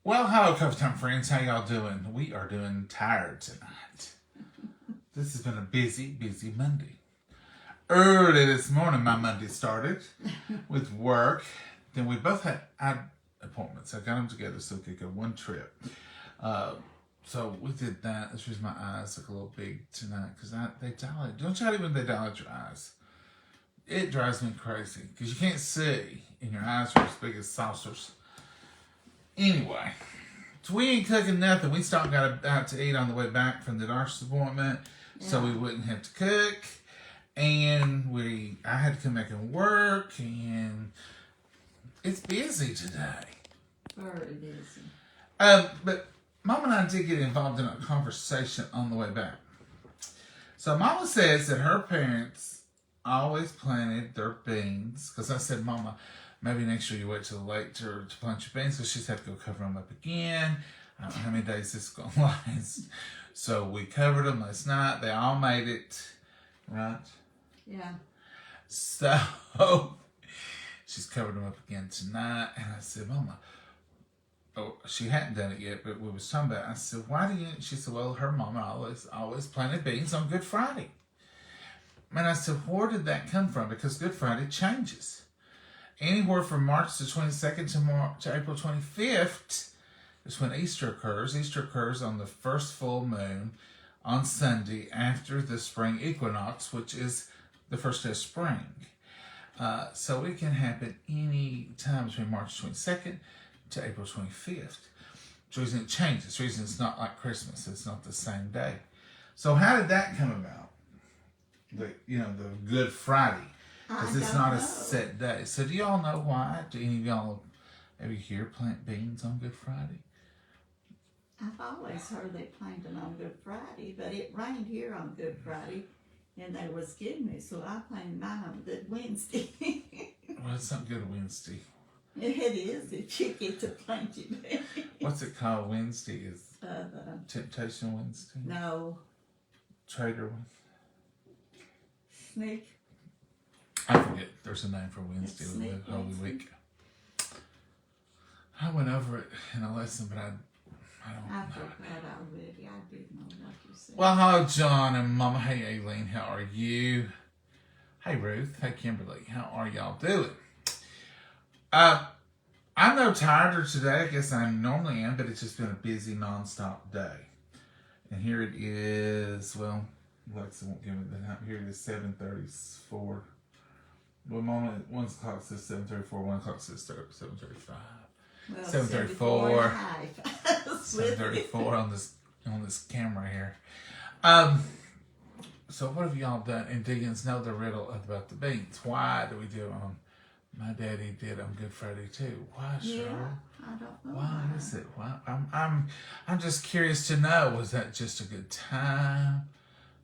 Well, hello, Coffee Time friends. How y'all doing? We are doing tired tonight. This has been a busy Monday. Early this morning, my Monday started with work. Then we both had appointments. I got them together so we could go one trip. So we did that. This reason my eyes look a little big tonight because they dilate. Don't you hate it when they dilate your eyes? It drives me crazy because you can't see and your eyes are as big as saucers. Anyway, so we ain't cooking nothing. We stopped and got out to eat on the way back from the doctor's appointment so we wouldn't have to cook. And I had to come back and work, and it's busy today. Very busy. But Mom and I did get involved in a conversation on the way back. So Mama says that her parents always planted their beans, because I said, Mama, maybe next year you wait till late to plant your beans, because she's had to go cover them up again. I don't know how many days this is going to last. So we covered them last night. They all made it, right? Yeah. So she's covered them up again tonight. And I said, Mama, she hadn't done it yet, but we was talking about it. I said, why do you? She said, well, her mama always planted beans on Good Friday. And I said, where did that come from? Because Good Friday changes. Anywhere from March the 22nd to April 25th is when Easter occurs. Easter occurs on the first full moon on Sunday after the spring equinox, which is the first day of spring. So it can happen any time between March 22nd to April 25th. The reason it changes, the reason it's not like Christmas, it's not the same day. So how did that come about? The Good Friday. Because it's not a set day. So do y'all know why? Do any of y'all ever hear plant beans on Good Friday? I've always heard they planted on Good Friday, but it rained here on Good Friday, and they was giving me, so I planted mine on Good Wednesday. Well, it's not Good Wednesday. It is if you get to plant your beans. What's it called? Wednesday is Temptation Wednesday? No. Trader Wednesday? Sneak. I forget. There's a name for Wednesday with the Holy Week. I went over it in a lesson, but I don't know. I forgot already. I didn't know what you said. Well, hello, John and Momma. Hey, Aileen. How are you? Hey, Ruth. Hey, Kimberly. How are y'all doing? I'm no tireder today. I guess I normally am, but it's just been a busy, non-stop day. And here it is. Well, Alexa won't give me the time. Here it is, 7:34. Well, Mama, 1 o'clock says 7:34, 1 o'clock says 7:35. Well, 7:34. 7:34 on this camera here. So what have y'all done? And Deacons know the riddle about the beans. Why do we do it on? My daddy did on Good Friday too. Why, Cheryl? I don't know. Why is it? Why? I'm just curious to know. Was that just a good time?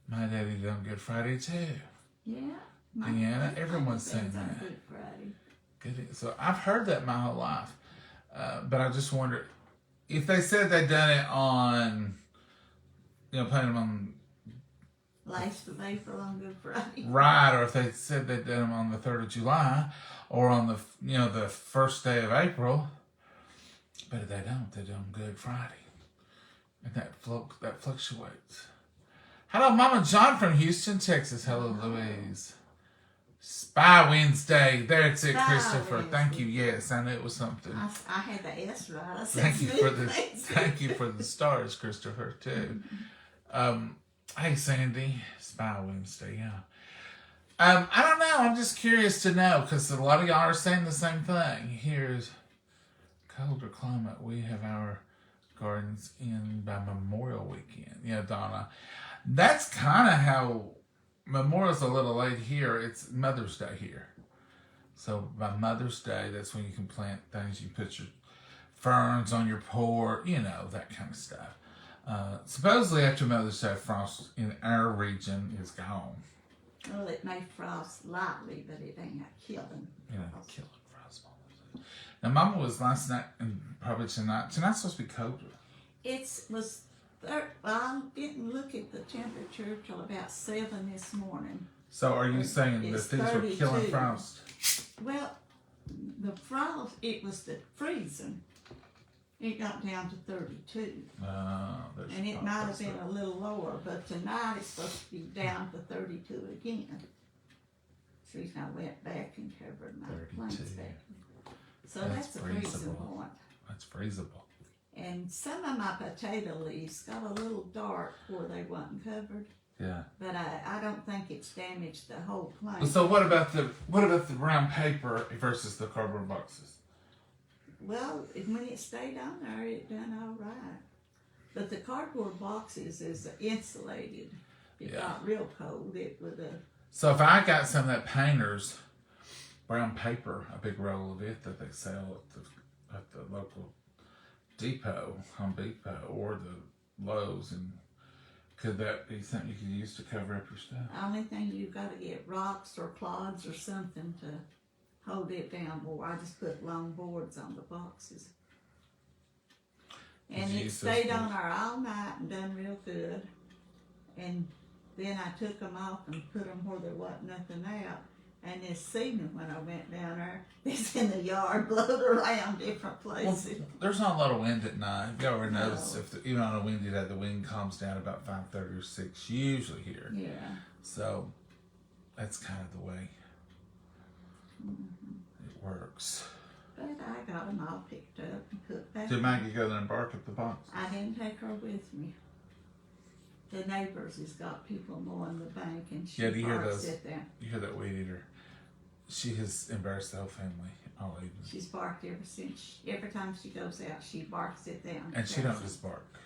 My daddy did on Good Friday too. Yeah. Deanna, everyone's saying that. Good Friday. Good. So I've heard that my whole life, but I just wonder if they said they'd done it on, playing them on Last of April on Good Friday. Right, or if they said they'd done them on the 3rd of July, or on the first day of April, but they don't. They do on Good Friday, and that fluctuates. Hello, Mama John from Houston, Texas. Hello, Louise. Spy Wednesday. There's it, Christopher. Wednesday. Thank you. Yes, I knew it was something. I had the S right. I said thank you for the stars, Christopher, too. Hey, Sandy. Spy Wednesday, yeah. I don't know. I'm just curious to know, because a lot of y'all are saying the same thing. Here's colder climate. We have our gardens in by Memorial Weekend. Yeah, Donna. That's kind of how Memorial's a little late here. It's Mother's Day here. So by Mother's Day, that's when you can plant things. You put your ferns on your porch, that kind of stuff. Supposedly after Mother's Day, frost in our region is gone. Well, it may frost lightly, but it ain't killing. Killing frost. Now, Mama was last night and probably tonight. Tonight's supposed to be colder. I didn't look at the temperature till about 7 this morning. So are you saying that these were killing frost? Well, the frost, it was the freezing. It got down to 32. And it might have been a little lower, but tonight it's supposed to be down to 32 again. That's the reason I went back and covered my plants back. So that's a freezing point. That's freezable. And some of my potato leaves got a little dark where they wasn't covered. Yeah. But I don't think it's damaged the whole plant. So what about the brown paper versus the cardboard boxes? Well, when it stayed on there, it done all right. But the cardboard boxes is insulated. It got real cold. It would have. So if I got some of that painter's brown paper, a big roll of it that they sell at the local depot, Home Depot, or the Lowe's, and could that be something you could use to cover up your stuff? The only thing you've got to get rocks or clods or something to hold it down more. I just put long boards on the boxes. And it stayed on there all night and done real good. And then I took them off and put them where there wasn't nothing out. And this evening when I went down there, it's in the yard, blowed around different places. Well, there's not a lot of wind at night. You ever notice even on a windy day, the wind calms down about 5:30 or 6 usually here. Yeah. So that's kind of the way it works. But I got them all picked up and put back. Did Maggie go there and bark at the box? I didn't take her with me. The neighbors has got people mowing the bank, and she barks at them. You hear that weed eater? She has embarrassed the whole family all evening. She's barked ever since. Every time she goes out, she barks at them. And she don't just bark.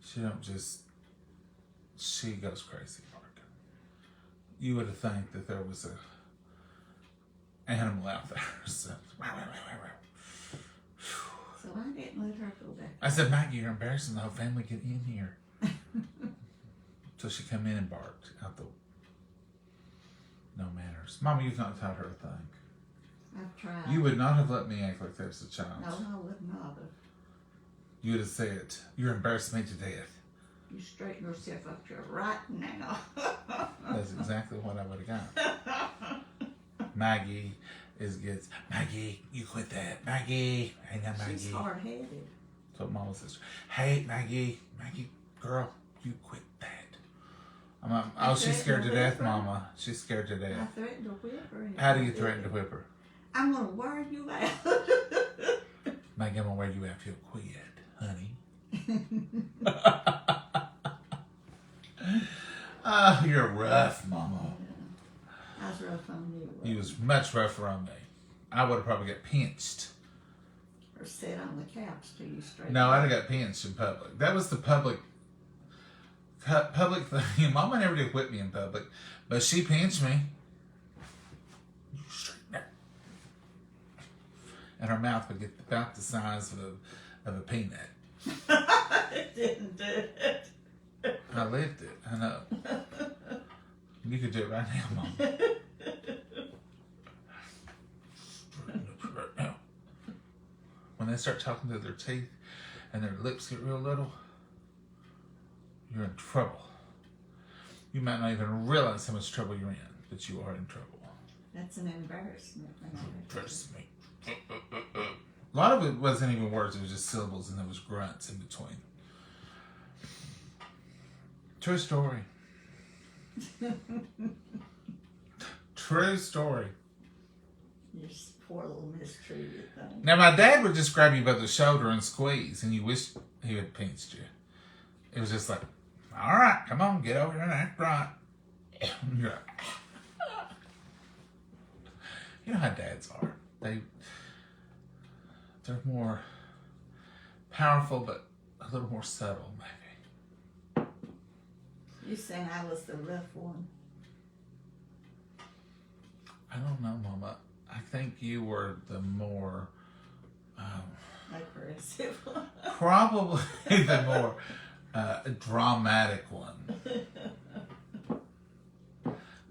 She don't just. She goes crazy barking. You would have think that there was a animal out there. So I didn't let her go back. I said, Maggie, you're embarrassing the whole family. Get in here. So she come in and barked out the. No manners. Mama, you've not taught her a thing. I've tried. You would not have let me act like that as a child. No, I would not have. You would have said, you're embarrassing me to death. You straighten yourself up here right now. That's exactly what I would have got. Maggie gets, Maggie, you quit that. Maggie. Hang on, Maggie. She's hard-headed. That's what Mama says. Hey, Maggie, girl, you quit that. She's scared to death, Mama. She's scared to I death. threatened to whip her. How do you threaten to whip her? I'm going to wear you out. Maggie, I'm going to wear you out if you'll quit, honey. Oh, you're rough, Mama. I was rough on you. You was much rougher on me. I would have probably got pinched. Or sit on the couch till you straighten. No, I'd have got pinched in public. That was the public thing. Mama never did whip me in public, but she pinched me. You straighten up. And her mouth would get about the size of a peanut. It didn't do it. I lived it. I know. You could do it right now, Mama. Right now. When they start talking to their teeth and their lips get real little, you're in trouble. You might not even realize how much trouble you're in, but you are in trouble. That's an embarrassment. Trust me. A lot of it wasn't even words, it was just syllables and there was grunts in between. True story. True story. You poor little mistreated thing. Now, my dad would just grab you by the shoulder and squeeze, and you wish he had pinched you. It was just like, all right, come on, get over here and act right. You're like, you know how dads are. They're more powerful, but a little more subtle, maybe. You saying I was the rough one? I don't know, Mama. I think you were the more Aggressive one. probably the more dramatic one.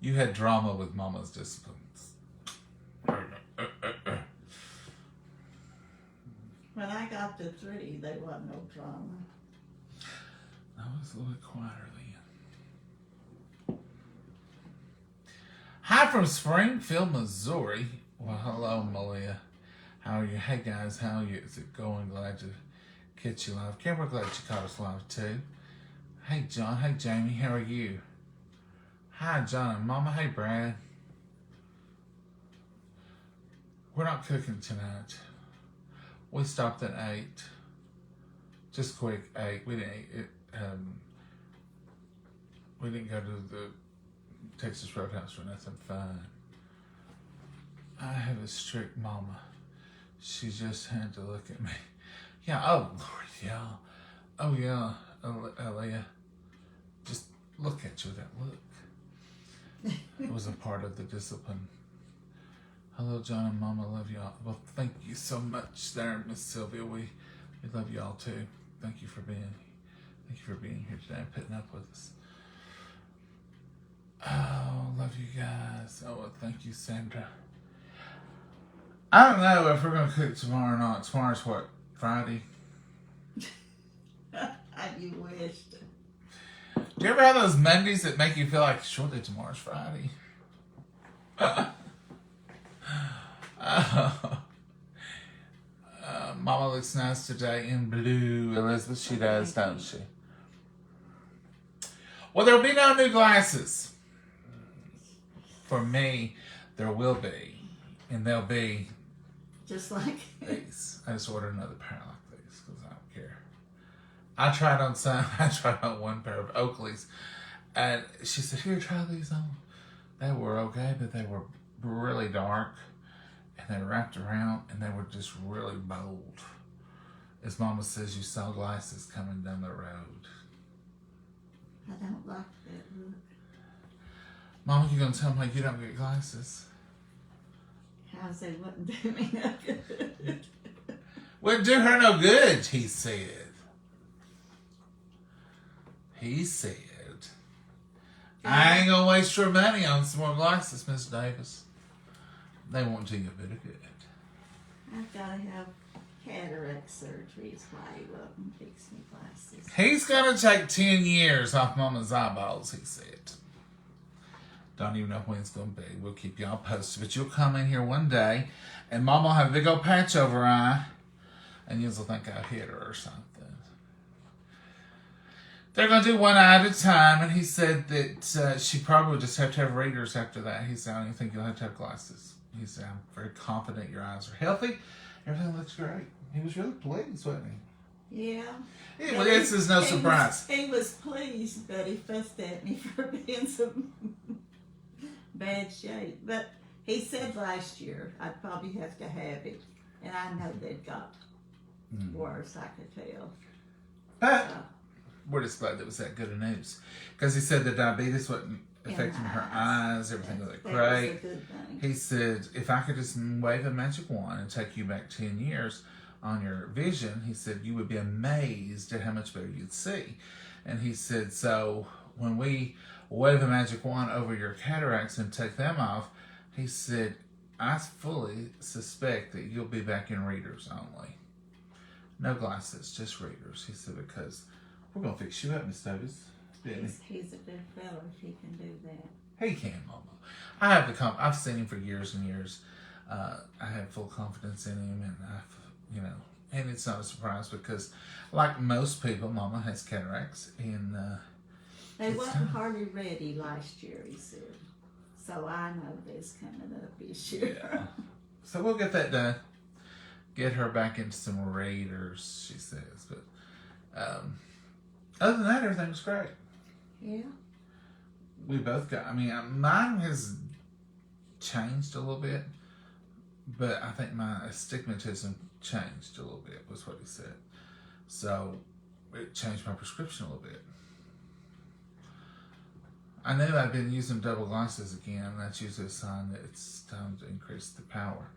You had drama with Mama's disciplines. When I got to 3, there wasn't no drama. I was a little bit quieter then. Hi from Springfield, Missouri. Well, hello, Malia. How are you? Hey guys, how are you? Is it going? Glad to catch you live. Kim, we're glad you caught us live too. Hey John, hey Jamie, how are you? Hi John and Momma, hey Brad. We're not cooking tonight. We stopped at 8. Just quick, 8. We didn't eat it. We didn't go to the Texas Roadhouse or nothing fun. I have a strict mama. She just had to look at me. Yeah, oh Lord, yeah. Oh yeah, Alea. Just look at you with that look. It was a part of the discipline. Hello, John and Mama, love y'all. Well, thank you so much there, Miss Sylvia. We love y'all too. Thank you for being here today and putting up with us. Oh, love you guys. Oh, well, thank you, Sandra. I don't know if we're going to cook tomorrow or not. Tomorrow's what? Friday? You wished. Do you ever have those Mondays that make you feel like, surely tomorrow's Friday? Mama looks nice today in blue. Elizabeth, she does, don't she? Well, there'll be no new glasses. For me, there will be. And they'll be just like these. I just ordered another pair like these because I don't care. I tried on some. I tried on one pair of Oakleys. And she said, here, try these on. They were okay, but they were really dark. And they wrapped around, and they were just really bold. As Mama says, you saw glasses coming down the road. I don't like that look. Mama, you gonna tell me you don't get glasses? How's they wouldn't do me no good? Wouldn't do her no good, he said. He said, I ain't gonna waste your money on some more glasses, Miss Davis. They won't do you a bit of good. I've got to have cataract surgery is why he wouldn't fix me glasses. He's gonna take 10 years off Mama's eyeballs, he said. Don't even know when it's gonna be. We'll keep y'all posted. But you'll come in here one day and Mama will have a big old patch over her eye and you'll think I hit her or something. They're going to do one eye at a time, and he said that she probably would just have to have readers after that. He said, I don't even think you'll have to have glasses. He said, I'm very confident your eyes are healthy. Everything looks great. He was really pleased, wasn't he? Yeah. Well, this is no surprise. He was pleased, but he fussed at me for being some bad shape. But he said last year I'd probably have to have it, and I know they'd got worse, I could tell. But we're just glad that was that good of news. Because he said the diabetes wasn't affecting her eyes, everything looked great. That was a good thing. He said, if I could just wave a magic wand and take you back 10 years on your vision, he said, you would be amazed at how much better you'd see. And he said, so when we wave a magic wand over your cataracts and take them off, he said, I fully suspect that you'll be back in readers only. No glasses, just readers. He said, because we're going to fix you up, Miss Davis. He's a good fellow if he can do that. He can, Mama. I have I've seen him for years and years. I have full confidence in him, and and it's not a surprise because, like most people, Mama has cataracts, and they wasn't hardly ready last year, he said. So I know this coming up this year. Yeah. So we'll get that done. Get her back into some readers, she says. But other than that, everything was great. Yeah. We both got, mine has changed a little bit, but I think my astigmatism changed a little bit, was what he said. So it changed my prescription a little bit. I knew I'd been using double glasses again. That's usually a sign that it's time to increase the power.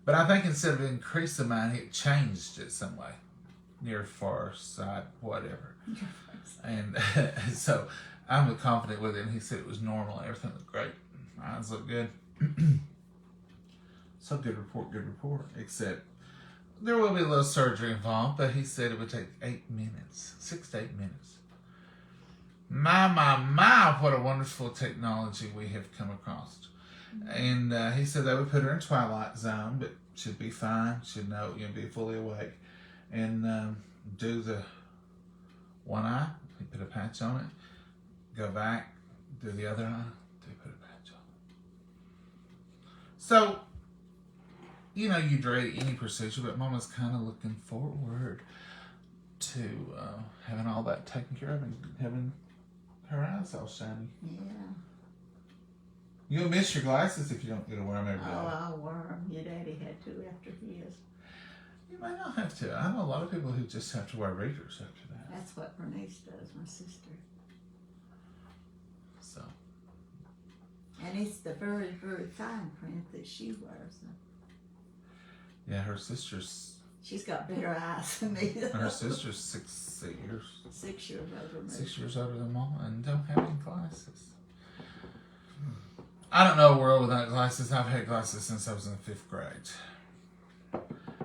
But I think instead of increasing mine, it changed it some way. Near, far, side, whatever. And so I'm confident with it. And he said it was normal. Everything looked great. My eyes look good. So good report. Except there will be a little surgery involved. But he said it would take 8 minutes. 6 to 8 minutes. My, what a wonderful technology we have come across. And he said they would put her in Twilight Zone, but should be fine. Should know you'll be fully awake. And do the one eye. You put a patch on it. Go back. Do the other eye. Put a patch on it. So, you know, you dread any procedure, but Mama's kind of looking forward to having all that taken care of and having her eyes all shiny. Yeah. You'll miss your glasses if you don't get to wear them every day. Oh, I'll wear them. Your daddy had to after his. You may not have to. I know a lot of people who just have to wear readers after that. That's what Bernice does, my sister. So. And it's the very, very fine print that she wears. Yeah, her sister's. She's got better eyes than me. Her sister's 6 years. 6 years older than me. 6 years older than Mama and don't have any glasses. I don't know a world without glasses. I've had glasses since I was in the 5th grade.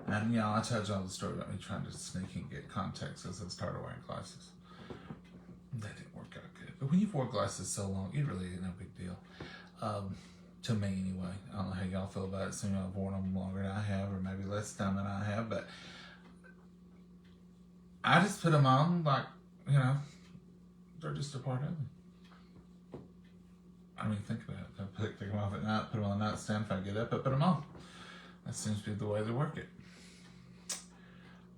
And, you know, I told you all the story about me trying to sneak and get contacts as I started wearing glasses. That didn't work out good. But when you've worn glasses so long, it really ain't no big deal. To me, anyway. I don't know how y'all feel about it. Some of y'all have worn them longer than I have, or maybe less time than I have. But I just put them on like, you know, they're just a part of me. I mean, think about it. I take them off at night, put them on the nightstand if I get up, I put them on. That seems to be the way they work it.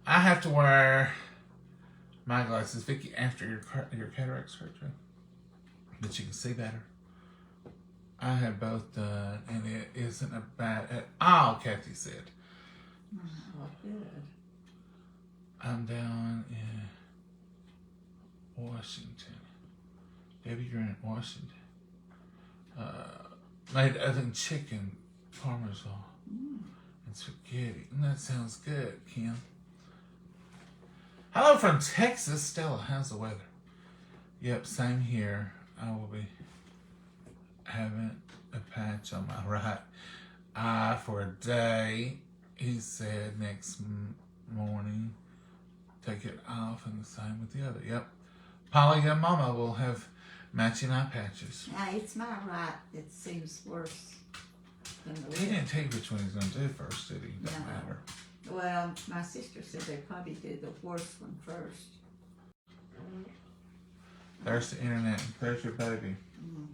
I have to wear my glasses, Vicky, after your cataract surgery, but you can see better. I had both done, and it isn't a bad at all, Kathy said. Oh, good. I'm down in Washington. Debbie Grant, Washington. Made, I think, chicken parmesan and spaghetti. And that sounds good, Kim. Hello from Texas. Stella, how's the weather? Yep, same here. I will be having a patch on my right eye for a day. He said next morning, take it off, and the same with the other. Yep. Polly and Mama will have matching eye patches. Yeah, it's my right that seems worse than the He left. didn't tell you which one he's going to do first, did he? Doesn't No. matter. Well, my sister said they probably did the worst one first. There's the internet. There's your baby. Mm-hmm.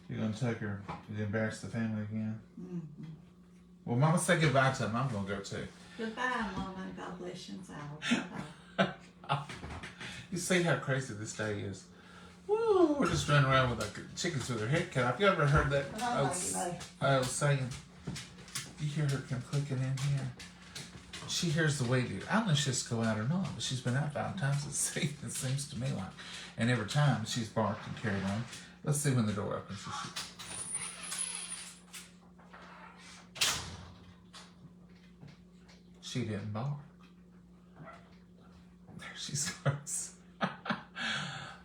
You're going to take her. You embarrass the family again. Mm-hmm. Well, Mama, say goodbye to him. I'm going to go too. Goodbye, Mama, and God bless you and Bye-bye. You see how crazy this day is. Woo, we're just running around with like chickens with their head cut off. You ever heard that old saying? You hear her come clicking in here. She hears the way do. I don't know if she'll just go out or not, but she's been out 5 times this season, it seems to me like. And every time she's barked and carried on. Let's see when the door opens. She didn't bark. There she starts.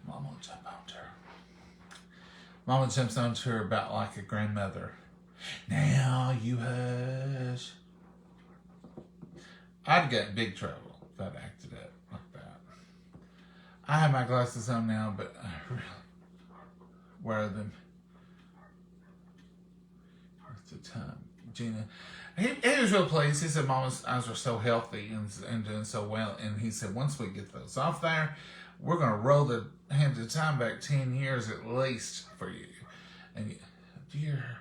Mama will jump onto her. Mama jumps onto her about like a grandmother. Now you hush. I'd get in big trouble if I'd acted up like that. I have my glasses on now, but I really wear them at the time. Gina, he was real pleased. He said Mama's eyes are so healthy and doing so well. And he said once we get those off there, we're going to roll the hand of time back 10 years at least for you. And do you hear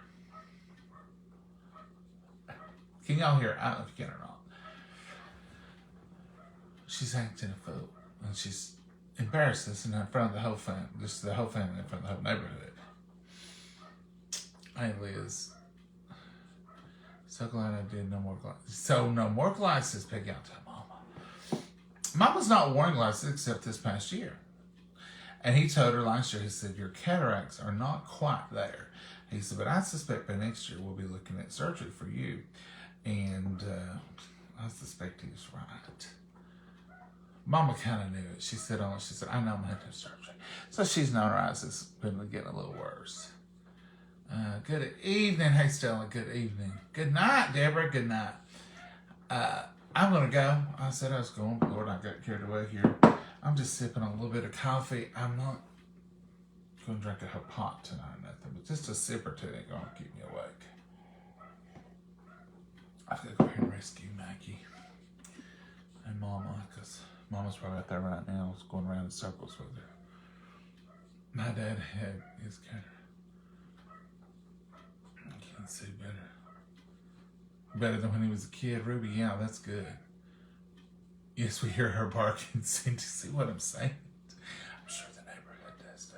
her? Can y'all hear her? I don't know if you can or not. She's acting a fool. And she's embarrassed us in front of the whole family. Just the whole family in front of the whole neighborhood. Hey, Liz. So glad I did no more glasses. So no more glasses, Peggy. I'll tell Mama. Mama's not wearing glasses except this past year. And he told her last year, he said, your cataracts are not quite there. He said, but I suspect by next year we'll be looking at surgery for you. And I suspect he was right. Mama kind of knew it. She said, I know I'm going to have to have surgery. So she's known her eyes has been getting a little worse. Good evening. Hey, Stella. Good evening. Good night, Deborah. Good night. I'm going to go. I said I was going, but Lord, I got carried away here. I'm just sipping on a little bit of coffee. I'm not going to drink a whole pot tonight or nothing, but just a sip or two ain't going to keep me awake. I've got to go here and rescue Maggie and Mama, because Mama's probably out there right now, going around in circles with her. My dad had his cat. I can't see better. Better than when he was a kid. Ruby, yeah, that's good. Yes, we hear her barking. Do you see what I'm saying? I'm sure the neighborhood does too.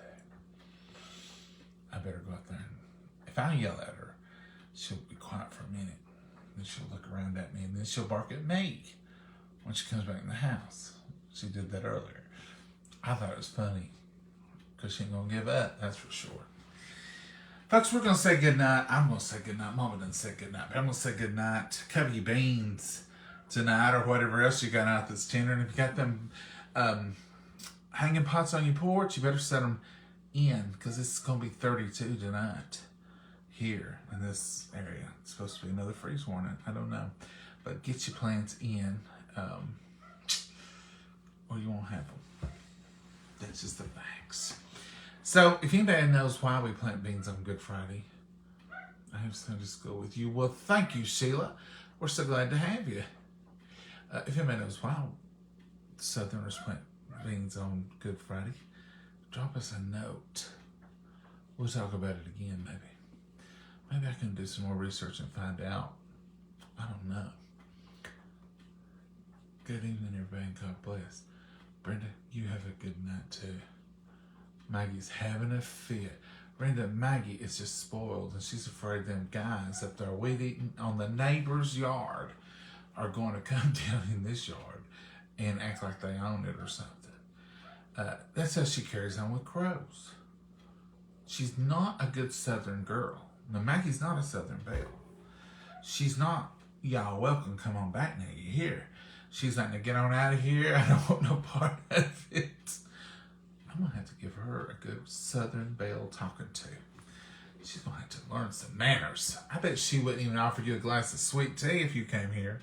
I better go out there and if I yell at her, she'll be quiet for a minute. Then she'll look around at me and then she'll bark at me when she comes back in the house. She did that earlier. I thought it was funny because she ain't gonna give up, that's for sure. Folks, we're going to say goodnight. I'm going to say goodnight. Mama didn't say goodnight, but I'm going to say goodnight. Cover your beans tonight or whatever else you got out that's tender. And if you got them hanging pots on your porch, you better set them in because it's going to be 32 tonight here in this area. It's supposed to be another freeze warning. I don't know. But get your plants in or you won't have them. That's just the facts. So, if anybody knows why we plant beans on Good Friday, I have Sunday school with you. Well, thank you, Sheila. We're so glad to have you. If anybody knows why Southerners plant beans on Good Friday, drop us a note. We'll talk about it again, maybe. Maybe I can do some more research and find out. I don't know. Good evening, everybody, and God bless. Brenda, you have a good night, too. Maggie's having a fit. Brenda, Maggie is just spoiled, and she's afraid them guys up there weed eating on the neighbor's yard are going to come down in this yard and act like they own it or something. That's how she carries on with crows. She's not a good Southern girl. Now, Maggie's not a Southern belle. She's not, y'all welcome, come on back now, you hear. She's like, now get on out of here. I don't want no part of it. I'm going to have to give her a good Southern belle talking to. She's going to have to learn some manners. I bet she wouldn't even offer you a glass of sweet tea if you came here.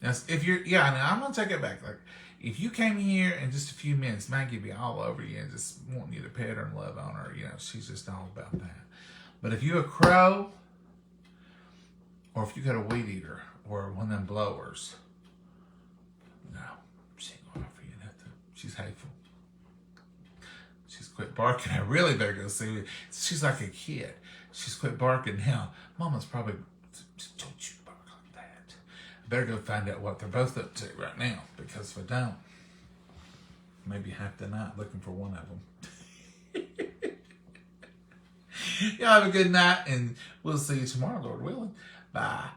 Now, if you're, yeah, now I'm going to take it back. Like, if you came here in just a few minutes, Maggie would be all over you and just wanting you to pet her and love on her. You know, she's just all about that. But if you're a crow, or if you got a weed eater, or one of them blowers, no, she ain't going to offer you nothing. She's hateful. She's quit barking. I really better go see her. She's like a kid. She's quit barking now. Mama's probably, don't you bark like that. I better go find out what they're both up to right now, because if I don't, maybe half the night looking for one of them. Y'all have a good night, and we'll see you tomorrow, Lord willing. Bye.